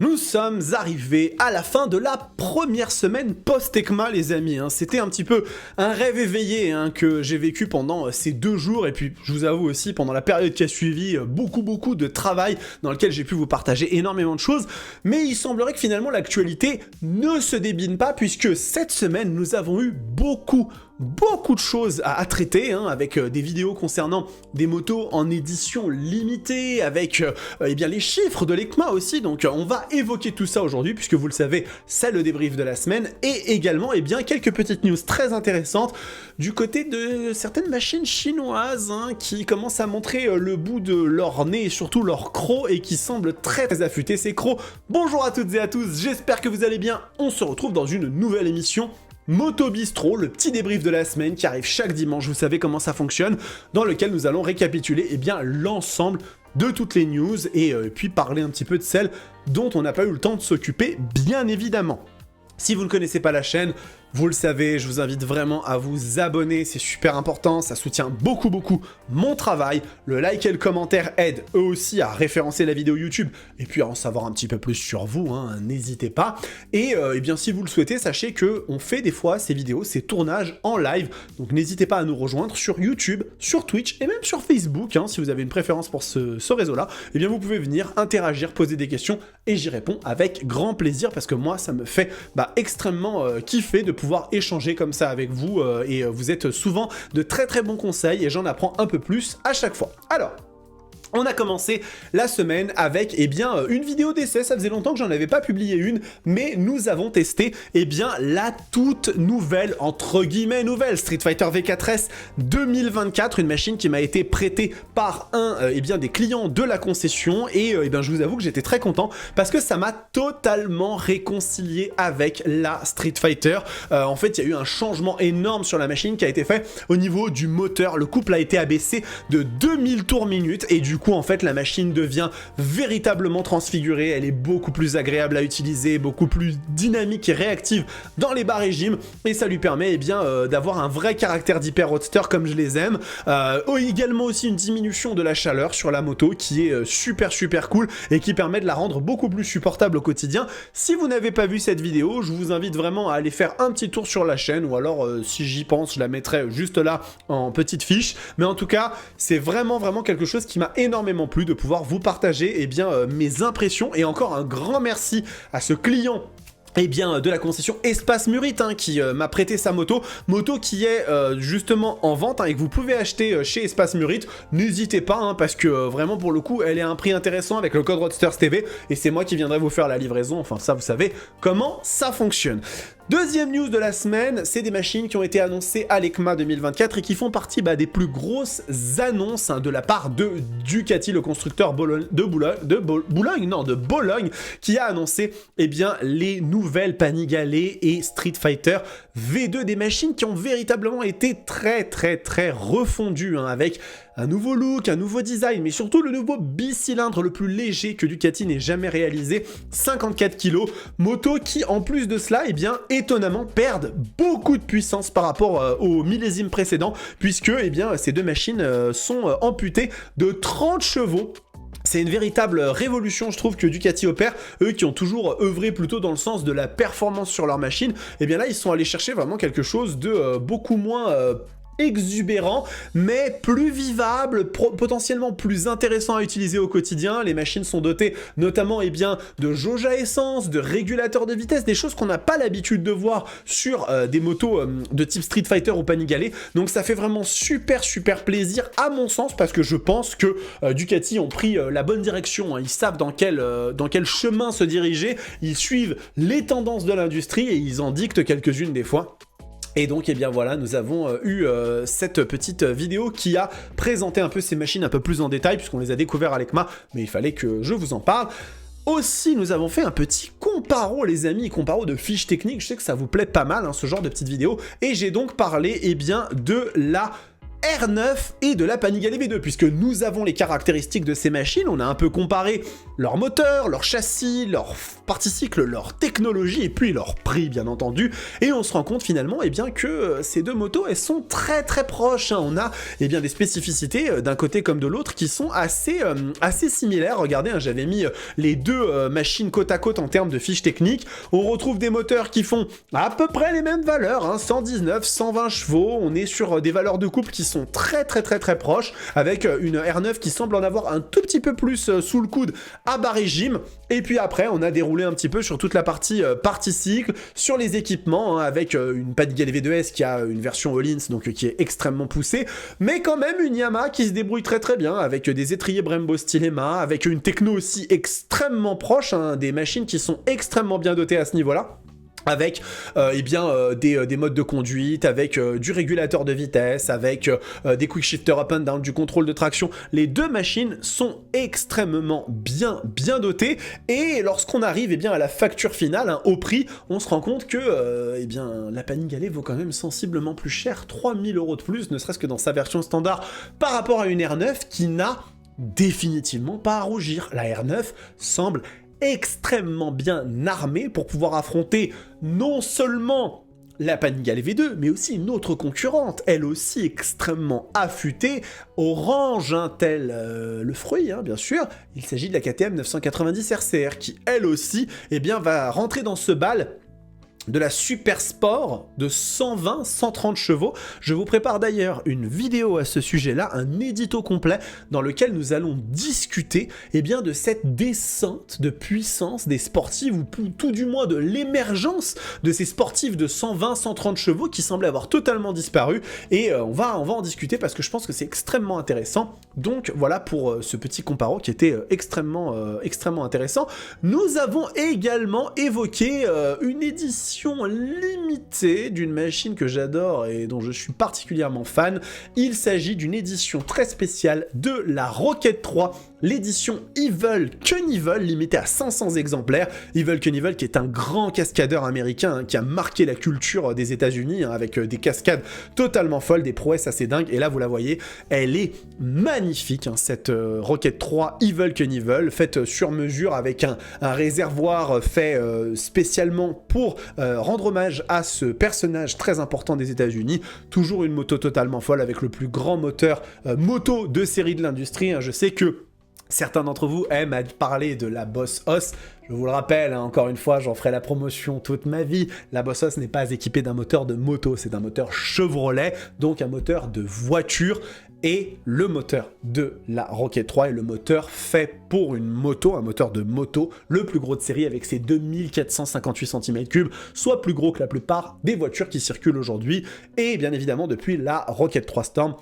Nous sommes arrivés à la fin de la première semaine post-ECMA, les amis. C'était un petit peu un rêve éveillé que j'ai vécu pendant ces 2 jours. Et puis, je vous avoue aussi, pendant la période qui a suivi, beaucoup de travail dans lequel j'ai pu vous partager énormément de choses. Mais il semblerait que finalement, l'actualité ne se débine pas, puisque cette semaine, nous avons eu beaucoup de choses à traiter, avec des vidéos concernant des motos en édition limitée, avec les chiffres de l'ECMA aussi. Donc on va évoquer tout ça aujourd'hui, puisque vous le savez, c'est le débrief de la semaine, et également quelques petites news très intéressantes du côté de certaines machines chinoises qui commencent à montrer le bout de leur nez et surtout leur croc, et qui semblent très affûtés ces crocs. Bonjour à toutes et à tous, j'espère que vous allez bien. On se retrouve dans une nouvelle émission Moto Bistro, le petit débrief de la semaine qui arrive chaque dimanche, vous savez comment ça fonctionne, dans lequel nous allons récapituler l'ensemble de toutes les news et puis parler un petit peu de celles dont on n'a pas eu le temps de s'occuper, bien évidemment. Si vous ne connaissez pas la chaîne, vous le savez, je vous invite vraiment à vous abonner, c'est super important, ça soutient beaucoup mon travail. Le like et le commentaire aident eux aussi à référencer la vidéo YouTube et puis à en savoir un petit peu plus sur vous, n'hésitez pas. Et si vous le souhaitez, sachez qu'on fait des fois ces vidéos, ces tournages en live, donc n'hésitez pas à nous rejoindre sur YouTube, sur Twitch et même sur Facebook, si vous avez une préférence pour ce réseau-là, vous pouvez venir interagir, poser des questions et j'y réponds avec grand plaisir parce que moi ça me fait extrêmement kiffer de pouvoir échanger comme ça avec vous et vous êtes souvent de très bons conseils et j'en apprends un peu plus à chaque fois. Alors, on a commencé la semaine avec une vidéo d'essai, ça faisait longtemps que j'en avais pas publié une, mais nous avons testé la toute nouvelle, entre guillemets nouvelle, Street Fighter V4S 2024, une machine qui m'a été prêtée par des clients de la concession et je vous avoue que j'étais très content parce que ça m'a totalement réconcilié avec la Street Fighter. En fait, il y a eu un changement énorme sur la machine qui a été fait au niveau du moteur, le couple a été abaissé de 2000 tours minute et du coup en fait la machine devient véritablement transfigurée, elle est beaucoup plus agréable à utiliser, beaucoup plus dynamique et réactive dans les bas régimes et ça lui permet d'avoir un vrai caractère d'hyper roadster comme je les aime. Également aussi une diminution de la chaleur sur la moto qui est super cool et qui permet de la rendre beaucoup plus supportable au quotidien. Si vous n'avez pas vu cette vidéo, je vous invite vraiment à aller faire un petit tour sur la chaîne ou alors si j'y pense je la mettrai juste là en petite fiche, mais en tout cas c'est vraiment quelque chose qui m'a énormément plu de pouvoir vous partager mes impressions et encore un grand merci à ce client de la concession Espace Murit qui m'a prêté sa moto qui est justement en vente et que vous pouvez acheter chez Espace Murit. N'hésitez pas parce que vraiment pour le coup elle est à un prix intéressant avec le code Roadsters TV et c'est moi qui viendrai vous faire la livraison, enfin ça vous savez comment ça fonctionne. Deuxième news de la semaine, c'est des machines qui ont été annoncées à l'ECMA 2024 et qui font partie des plus grosses annonces de la part de Ducati, le constructeur de Bologne, qui a annoncé les nouvelles Panigale et Street Fighter V2, des machines qui ont véritablement été très refondues avec un nouveau look, un nouveau design, mais surtout le nouveau bicylindre le plus léger que Ducati n'ait jamais réalisé, 54 kg, moto qui en plus de cela, étonnamment perdent beaucoup de puissance par rapport au millésime précédent, puisque ces deux machines sont amputées de 30 chevaux. C'est une véritable révolution, je trouve, que Ducati opère. Eux qui ont toujours œuvré plutôt dans le sens de la performance sur leur machine, là ils sont allés chercher vraiment quelque chose de beaucoup moins exubérant, mais plus vivable, potentiellement plus intéressant à utiliser au quotidien. Les machines sont dotées notamment de jauge à essence, de régulateurs de vitesse, des choses qu'on n'a pas l'habitude de voir sur des motos de type Street Fighter ou Panigale. Donc ça fait vraiment super plaisir à mon sens parce que je pense que Ducati ont pris la bonne direction. Ils savent dans quel chemin se diriger, ils suivent les tendances de l'industrie et ils en dictent quelques-unes des fois. Et donc voilà, nous avons eu cette petite vidéo qui a présenté un peu ces machines un peu plus en détail puisqu'on les a découvertes à l'ECMA, mais il fallait que je vous en parle. Aussi, nous avons fait un petit comparo, les amis, comparo de fiches techniques. Je sais que ça vous plaît pas mal, ce genre de petites vidéos. Et j'ai donc parlé, de la R9 et de la Panigale V2, puisque nous avons les caractéristiques de ces machines, on a un peu comparé leur moteur, leur châssis, leur partie cycle, leur technologie et puis leur prix bien entendu, et on se rend compte finalement que ces deux motos elles sont très très proches, hein. On a des spécificités d'un côté comme de l'autre qui sont assez similaires. Regardez, hein, j'avais mis les deux machines côte à côte en termes de fiches techniques, on retrouve des moteurs qui font à peu près les mêmes valeurs, hein, 119, 120 chevaux, on est sur des valeurs de couple qui sont très proches, avec une R9 qui semble en avoir un tout petit peu plus sous le coude à bas régime, et puis après on a déroulé un petit peu sur toute la partie cycle, sur les équipements, hein, avec une Panigale V2S qui a une version Öhlins, donc qui est extrêmement poussée, mais quand même une Yamaha qui se débrouille très bien, avec des étriers Brembo Stylema, avec une techno aussi extrêmement proche, hein, des machines qui sont extrêmement bien dotées à ce niveau-là, avec des modes de conduite, avec du régulateur de vitesse, avec des quick shifter up and down, du contrôle de traction. Les deux machines sont extrêmement bien dotées, et lorsqu'on arrive à la facture finale, hein, au prix, on se rend compte que la Panigale vaut quand même sensiblement plus cher, 3000 € de plus, ne serait-ce que dans sa version standard, par rapport à une R9 qui n'a définitivement pas à rougir. La R9 semble extrêmement bien armée pour pouvoir affronter non seulement la Panigale V2, mais aussi une autre concurrente, elle aussi extrêmement affûtée, orange, hein, tel le fruit, hein, bien sûr. Il s'agit de la KTM 990 RCR, qui elle aussi va rentrer dans ce bal de la Super Sport de 120-130 chevaux. Je vous prépare d'ailleurs une vidéo à ce sujet-là, un édito complet dans lequel nous allons discuter de cette descente de puissance des sportives, ou tout du moins de l'émergence de ces sportives de 120-130 chevaux qui semblaient avoir totalement disparu, et on va en discuter parce que je pense que c'est extrêmement intéressant. Donc voilà pour ce petit comparo qui était extrêmement intéressant. Nous avons également évoqué une édition limitée d'une machine que j'adore et dont je suis particulièrement fan. Il s'agit d'une édition très spéciale de la Rocket 3, l'édition Evil Knievel, limitée à 500 exemplaires. Evil Knievel qui est un grand cascadeur américain, hein, qui a marqué la culture des États-Unis, hein, avec des cascades totalement folles, des prouesses assez dingues, et là vous la voyez, elle est magnifique, hein, cette Rocket 3 Evil Knievel, faite sur mesure avec un réservoir fait spécialement pour rendre hommage à ce personnage très important des États-Unis. Toujours une moto totalement folle avec le plus grand moteur moto de série de l'industrie, hein. Je sais que certains d'entre vous aiment parler de la Boss Hoss. Je vous le rappelle, hein, encore une fois, j'en ferai la promotion toute ma vie. La Boss Hoss n'est pas équipée d'un moteur de moto, c'est un moteur Chevrolet, donc un moteur de voiture. Et le moteur de la Rocket 3 est le moteur fait pour une moto, un moteur de moto, le plus gros de série avec ses 2458 cm3, soit plus gros que la plupart des voitures qui circulent aujourd'hui. Et bien évidemment, depuis la Rocket 3 Storm,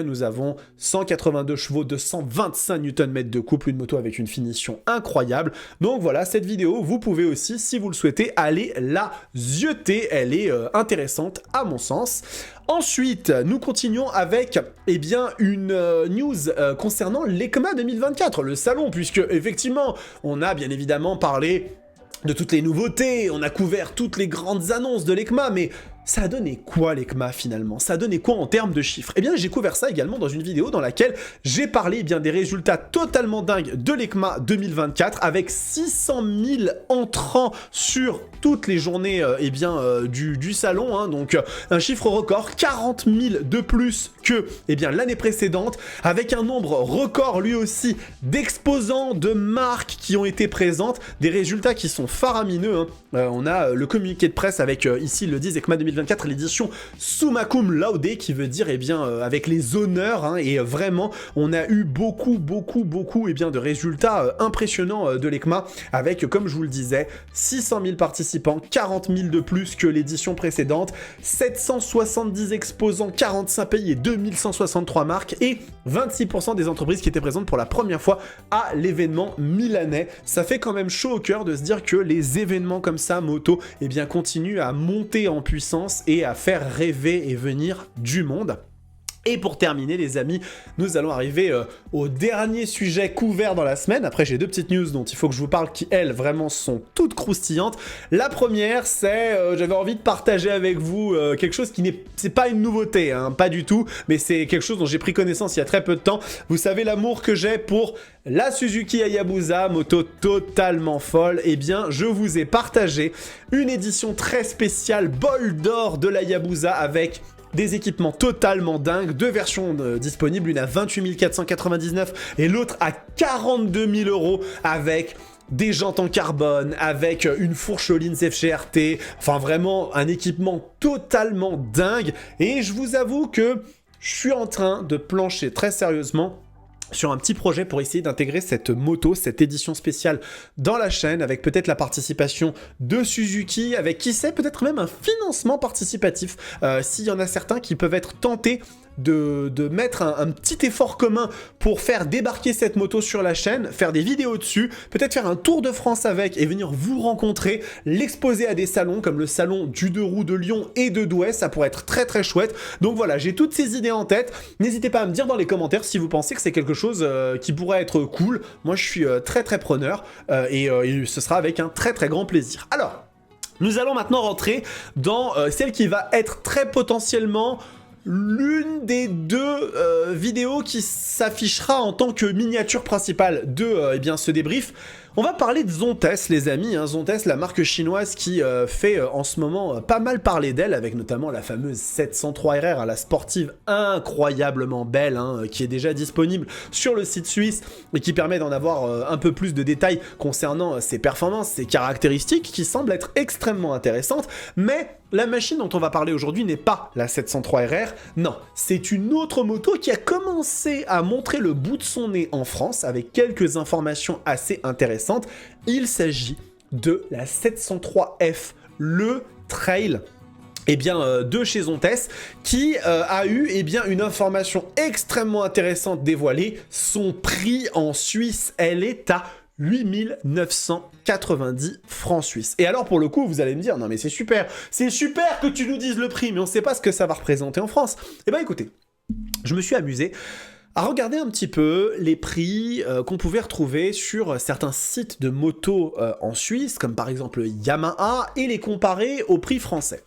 nous avons 182 chevaux, 225 Nm de couple, une moto avec une finition incroyable. Donc voilà, cette vidéo, vous pouvez aussi, si vous le souhaitez, aller la zioter. Elle est intéressante à mon sens. Ensuite, nous continuons avec une news concernant l'EICMA 2024, le salon, puisque effectivement, on a bien évidemment parlé de toutes les nouveautés, on a couvert toutes les grandes annonces de l'EICMA, mais ça a donné quoi l'EICMA finalement? Ça a donné quoi en termes de chiffres? J'ai couvert ça également dans une vidéo dans laquelle j'ai parlé des résultats totalement dingues de l'EICMA 2024, avec 600 000 entrants sur toutes les journées du salon, hein, donc un chiffre record, 40 000 de plus que l'année précédente, avec un nombre record lui aussi d'exposants, de marques qui ont été présentes, des résultats qui sont faramineux, hein. On a le communiqué de presse avec ici le 10 EICMA 2024, l'édition Summa Cum Laude, qui veut dire avec les honneurs, hein, et vraiment on a eu beaucoup de résultats impressionnants de l'EICMA, avec, comme je vous le disais, 600 000 participants, 40 000 de plus que l'édition précédente, 770 exposants, 45 pays et 2163 marques, et 26% des entreprises qui étaient présentes pour la première fois à l'événement milanais. Ça fait quand même chaud au cœur de se dire que les événements comme ça, moto, continuent à monter en puissance et à faire rêver et venir du monde. Et pour terminer les amis, nous allons arriver au dernier sujet couvert dans la semaine. Après j'ai deux petites news dont il faut que je vous parle qui elles vraiment sont toutes croustillantes. La première c'est, j'avais envie de partager avec vous quelque chose qui c'est pas une nouveauté, hein, pas du tout, mais c'est quelque chose dont j'ai pris connaissance il y a très peu de temps. Vous savez l'amour que j'ai pour la Suzuki Hayabusa, moto totalement folle. Eh bien je vous ai partagé une édition très spéciale bol d'or de la Hayabusa avec des équipements totalement dingues, deux versions disponibles, une à 28 499 et l'autre à 42 000 € avec des jantes en carbone, avec une fourche Öhlins FGRT, enfin vraiment un équipement totalement dingue. Et je vous avoue que je suis en train de plancher très sérieusement sur un petit projet pour essayer d'intégrer cette moto, cette édition spéciale dans la chaîne, avec peut-être la participation de Suzuki, avec qui sait, peut-être même un financement participatif, s'il y en a certains qui peuvent être tentés de mettre un petit effort commun pour faire débarquer cette moto sur la chaîne, faire des vidéos dessus, peut-être faire un tour de France avec et venir vous rencontrer, l'exposer à des salons comme le salon du 2 roues de Lyon et de Douai, ça pourrait être très très chouette. Donc voilà, j'ai toutes ces idées en tête, n'hésitez pas à me dire dans les commentaires si vous pensez que c'est quelque chose qui pourrait être cool. Moi je suis très très preneur et ce sera avec un très très grand plaisir. Alors, nous allons maintenant rentrer dans celle qui va être très potentiellement l'une des deux vidéos qui s'affichera en tant que miniature principale de ce débrief. On va parler de Zontes les amis, hein. Zontes, la marque chinoise qui fait en ce moment pas mal parler d'elle, avec notamment la fameuse 703RR, hein, la sportive incroyablement belle, hein, qui est déjà disponible sur le site suisse et qui permet d'en avoir un peu plus de détails concernant ses performances, ses caractéristiques qui semblent être extrêmement intéressantes, mais la machine dont on va parler aujourd'hui n'est pas la 703RR, non, c'est une autre moto qui a commencé à montrer le bout de son nez en France avec quelques informations assez intéressantes. Il s'agit de la 703F, le trail de chez Zontes, qui a eu une information extrêmement intéressante dévoilée. Son prix en Suisse, elle est à 8 990 francs suisses. Et alors pour le coup, vous allez me dire, non mais c'est super que tu nous dises le prix, mais on ne sait pas ce que ça va représenter en France. Eh ben écoutez, je me suis amusé à regarder un petit peu les prix qu'on pouvait retrouver sur certains sites de motos en Suisse, comme par exemple Yamaha, et les comparer au prix français.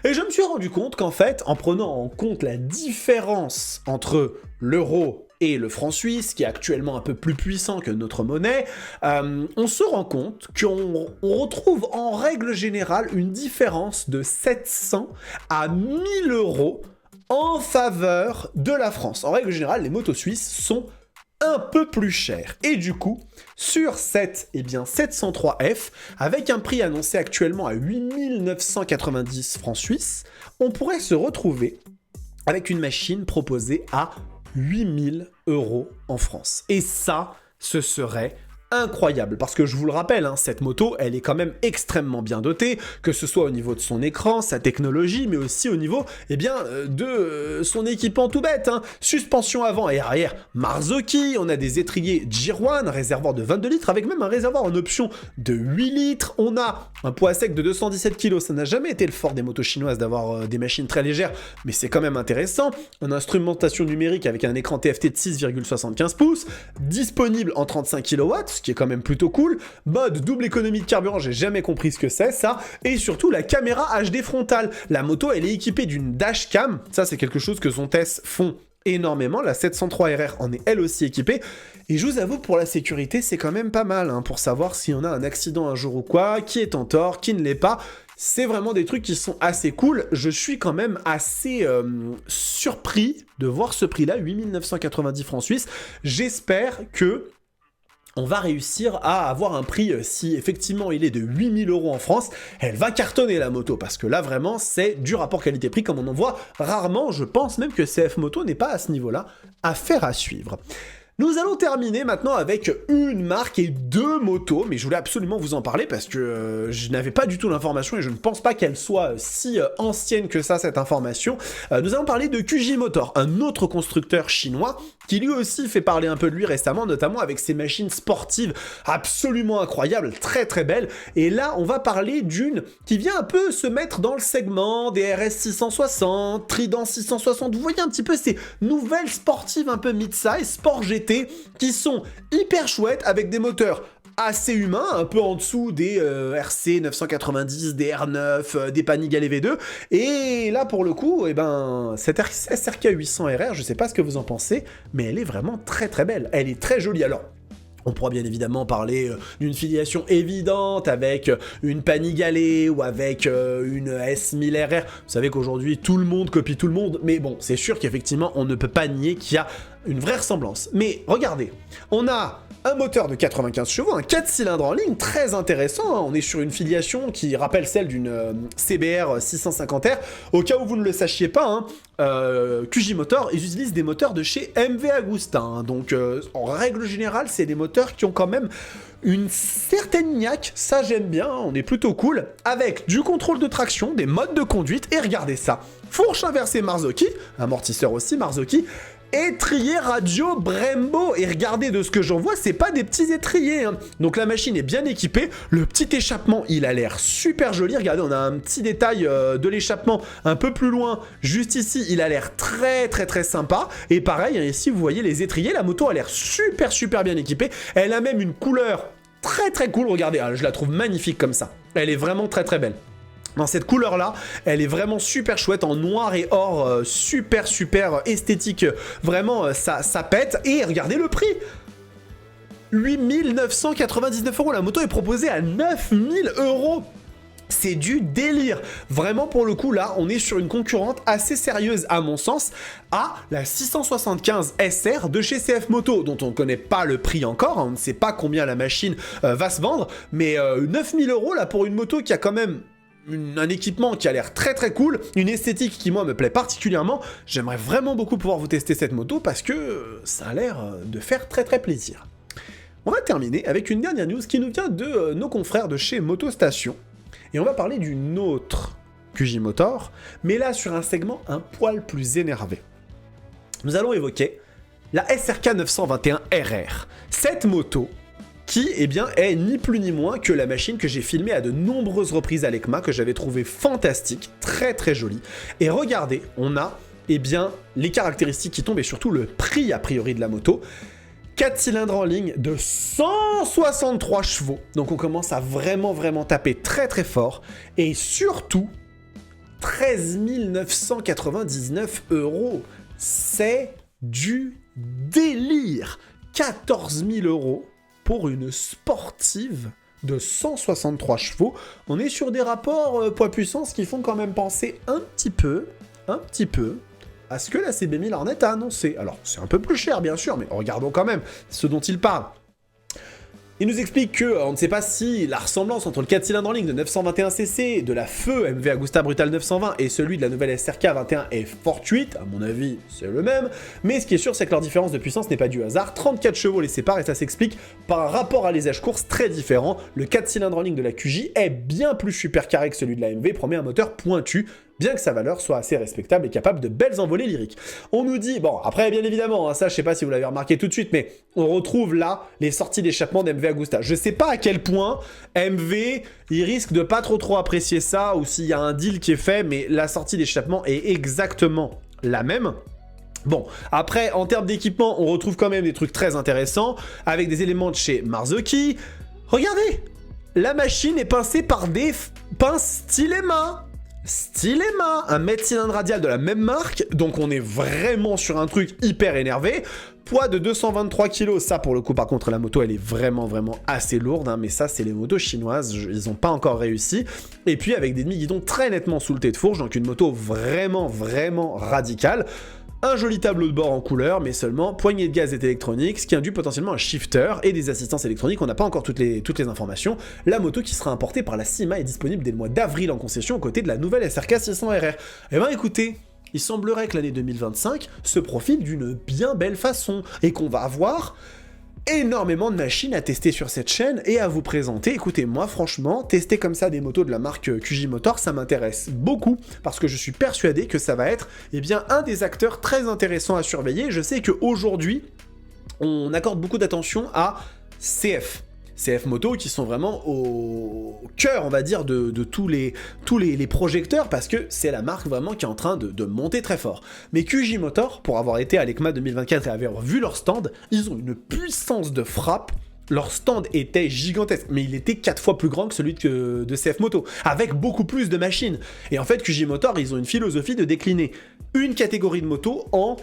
Et je me suis rendu compte qu'en fait, en prenant en compte la différence entre l'euro et le franc suisse, qui est actuellement un peu plus puissant que notre monnaie, on se rend compte qu'on retrouve en règle générale une différence de 700 à 1000 € en faveur de la France. En règle générale, les motos suisses sont un peu plus chères. Et du coup, sur cette 703F, avec un prix annoncé actuellement à 8 990 francs suisses, on pourrait se retrouver avec une machine proposée à 8 000 € en France. Et ça, ce serait incroyable, parce que je vous le rappelle, hein, cette moto, elle est quand même extrêmement bien dotée, que ce soit au niveau de son écran, sa technologie, mais aussi au niveau, de son équipement tout bête, hein. Suspension avant et arrière Marzocchi, on a des étriers Gir1, réservoir de 22 litres, avec même un réservoir en option de 8 litres, on a un poids sec de 217 kg, ça n'a jamais été le fort des motos chinoises d'avoir des machines très légères, mais c'est quand même intéressant, une instrumentation numérique avec un écran TFT de 6,75 pouces, disponible en 35 kW, ce qui est quand même plutôt cool. Mode double économie de carburant, j'ai jamais compris ce que c'est ça. Et surtout la caméra HD frontale. La moto, elle est équipée d'une dashcam. Ça, c'est quelque chose que Zontes font énormément. La 703RR en est elle aussi équipée. Et je vous avoue, pour la sécurité, c'est quand même pas mal, hein, pour savoir s'il y en a un accident un jour ou quoi, qui est en tort, qui ne l'est pas. C'est vraiment des trucs qui sont assez cool. Je suis quand même assez surpris de voir ce prix-là, 8 990 francs suisses. J'espère que on va réussir à avoir un prix, si effectivement il est de 8 000 € en France, elle va cartonner la moto, parce que là vraiment c'est du rapport qualité-prix comme on en voit rarement. Je pense même que CF Moto n'est pas à ce niveau-là, affaire à suivre. Nous allons terminer maintenant avec une marque et deux motos, mais je voulais absolument vous en parler parce que je n'avais pas du tout l'information et je ne pense pas qu'elle soit si ancienne que ça, cette information. Nous allons parler de QJ Motor, un autre constructeur chinois qui lui aussi fait parler un peu de lui récemment, notamment avec ses machines sportives absolument incroyables, très très belles. Et là, on va parler d'une qui vient un peu se mettre dans le segment des RS 660, Trident 660. Vous voyez un petit peu ces nouvelles sportives un peu mid-size, sport GT, qui sont hyper chouettes avec des moteurs assez humains, un peu en dessous des RC 990, des R9, des Panigale V2. Et là, pour le coup, eh ben, cette SRK 800 RR, je sais pas ce que vous en pensez, mais elle est vraiment très très belle. Elle est très jolie. Alors, on pourra bien évidemment parler d'une filiation évidente avec une Panigale ou avec une S1000 RR. Vous savez qu'aujourd'hui, tout le monde copie tout le monde, mais bon, c'est sûr qu'effectivement, on ne peut pas nier qu'il y a une vraie ressemblance. Mais regardez, on a un moteur de 95 chevaux, un 4 cylindres en ligne, très intéressant, hein. On est sur une filiation qui rappelle celle d'une CBR 650R. Au cas où vous ne le sachiez pas, hein, QJ Motor, ils utilisent des moteurs de chez MV Agusta, hein. Donc en règle générale, c'est des moteurs qui ont quand même une certaine niaque, ça j'aime bien, hein, on est plutôt cool, avec du contrôle de traction, des modes de conduite, et regardez ça, fourche inversée Marzocchi, amortisseur aussi Marzocchi, étrier radio Brembo, et regardez de ce que j'en vois, c'est pas des petits étriers, hein. Donc la machine est bien équipée, le petit échappement il a l'air super joli, regardez on a un petit détail de l'échappement un peu plus loin, juste ici, il a l'air très très très sympa, et pareil, hein, ici vous voyez les étriers, la moto a l'air super bien équipée, elle a même une couleur très très cool, regardez, je la trouve magnifique comme ça, elle est vraiment très très belle. Dans cette couleur-là, elle est vraiment super chouette, en noir et or, super esthétique, vraiment, ça pète. Et regardez le prix, 8 999 €, la moto est proposée à 9 000 €. C'est du délire. Vraiment, pour le coup, là, on est sur une concurrente assez sérieuse, à mon sens, à la 675 SR de chez CF Moto, dont on ne connaît pas le prix encore, hein, on ne sait pas combien la machine va se vendre, mais 9 000 €, là, pour une moto qui a quand même un équipement qui a l'air très très cool, une esthétique qui moi me plaît particulièrement, j'aimerais vraiment beaucoup pouvoir vous tester cette moto parce que ça a l'air de faire très très plaisir. On va terminer avec une dernière news qui nous vient de nos confrères de chez Motostation, et on va parler d'une autre QJ Motor, mais là sur un segment un poil plus énervé. Nous allons évoquer la SRK 921 RR. Cette moto qui, eh bien, est ni plus ni moins que la machine que j'ai filmée à de nombreuses reprises à l'ECMA, que j'avais trouvé fantastique, très très jolie. Et regardez, on a, eh bien, les caractéristiques qui tombent et surtout le prix a priori de la moto. 4 cylindres en ligne de 163 chevaux, donc on commence à vraiment taper très très fort. Et surtout, 13 999 €, c'est du délire. 14 000 € pour une sportive de 163 chevaux, on est sur des rapports poids-puissance qui font quand même penser un petit peu, à ce que la CB 1000 Hornet a annoncé. Alors, c'est un peu plus cher, bien sûr, mais regardons quand même ce dont il parle. Il nous explique que on ne sait pas si la ressemblance entre le 4 cylindres en ligne de 921 cc de la feu MV Agusta Brutal 920 et celui de la nouvelle SRK 21 est fortuite, à mon avis c'est le même, mais ce qui est sûr c'est que leur différence de puissance n'est pas du hasard, 34 chevaux les séparent et ça s'explique par un rapport à l'usage course très différent. Le 4 cylindres en ligne de la QJ est bien plus super carré que celui de la MV, promet un moteur pointu, bien que sa valeur soit assez respectable et capable de belles envolées lyriques. On nous dit, bon, après, bien évidemment, hein, ça, je sais pas si vous l'avez remarqué tout de suite, mais on retrouve là les sorties d'échappement d'MV Agusta. Je sais pas à quel point MV, il risque de pas trop apprécier ça, ou s'il y a un deal qui est fait, mais la sortie d'échappement est exactement la même. Bon, après, en termes d'équipement, on retrouve quand même des trucs très intéressants, avec des éléments de chez Marzocchi. Regardez, la machine est pincée par des pinces Stylema, un mètre cylindre radial de la même marque, donc on est vraiment sur un truc hyper énervé. Poids de 223 kg, ça pour le coup par contre la moto elle est vraiment assez lourde, hein, mais ça c'est les motos chinoises, ils n'ont pas encore réussi. Et puis avec des demi-guidons très nettement sous le de fourche, donc une moto vraiment radicale. Un joli tableau de bord en couleur, mais seulement poignée de gaz est électronique, ce qui induit potentiellement un shifter et des assistances électroniques, on n'a pas encore toutes les informations. La moto qui sera importée par la CIMA est disponible dès le mois d'avril en concession aux côtés de la nouvelle SRK 600 RR. Eh ben écoutez, il semblerait que l'année 2025 se profile d'une bien belle façon, et qu'on va avoir énormément de machines à tester sur cette chaîne et à vous présenter. Écoutez, moi franchement, tester comme ça des motos de la marque QJ Motor, ça m'intéresse beaucoup, parce que je suis persuadé que ça va être un des acteurs très intéressants à surveiller. Je sais qu'aujourd'hui, on accorde beaucoup d'attention à CF Moto, qui sont vraiment au cœur, on va dire, de tous les projecteurs, parce que c'est la marque vraiment qui est en train de monter très fort. Mais QJ Motor, pour avoir été à l'ECMA 2024 et avoir vu leur stand, ils ont une puissance de frappe. Leur stand était gigantesque, mais il était 4 fois plus grand que celui de CF Moto, avec beaucoup plus de machines. Et en fait, QJ Motor, ils ont une philosophie de décliner une catégorie de motos en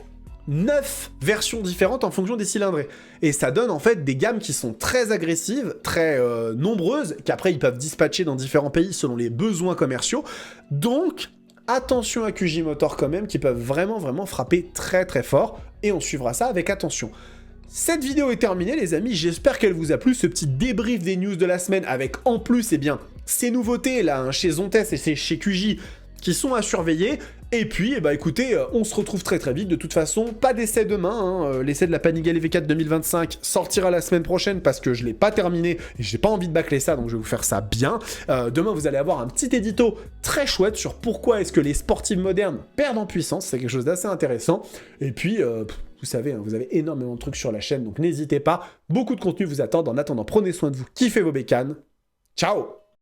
9 versions différentes en fonction des cylindrées. Et ça donne en fait des gammes qui sont très agressives, très nombreuses, qu'après ils peuvent dispatcher dans différents pays selon les besoins commerciaux. Donc, attention à QJ Motor quand même, qui peuvent vraiment frapper très très fort. Et on suivra ça avec attention. Cette vidéo est terminée les amis, j'espère qu'elle vous a plu, ce petit débrief des news de la semaine, avec en plus, ces nouveautés là, hein, chez Zontes et chez QJ, qui sont à surveiller. Et puis, écoutez, on se retrouve très très vite. De toute façon, pas d'essai demain. Hein. L'essai de la Panigale V4 2025 sortira la semaine prochaine parce que je l'ai pas terminé et j'ai pas envie de bâcler ça, donc je vais vous faire ça bien. Demain, vous allez avoir un petit édito très chouette sur pourquoi est-ce que les sportives modernes perdent en puissance. C'est quelque chose d'assez intéressant. Et puis, vous savez, hein, vous avez énormément de trucs sur la chaîne, donc n'hésitez pas. Beaucoup de contenu vous attend. En attendant, prenez soin de vous, kiffez vos bécanes. Ciao!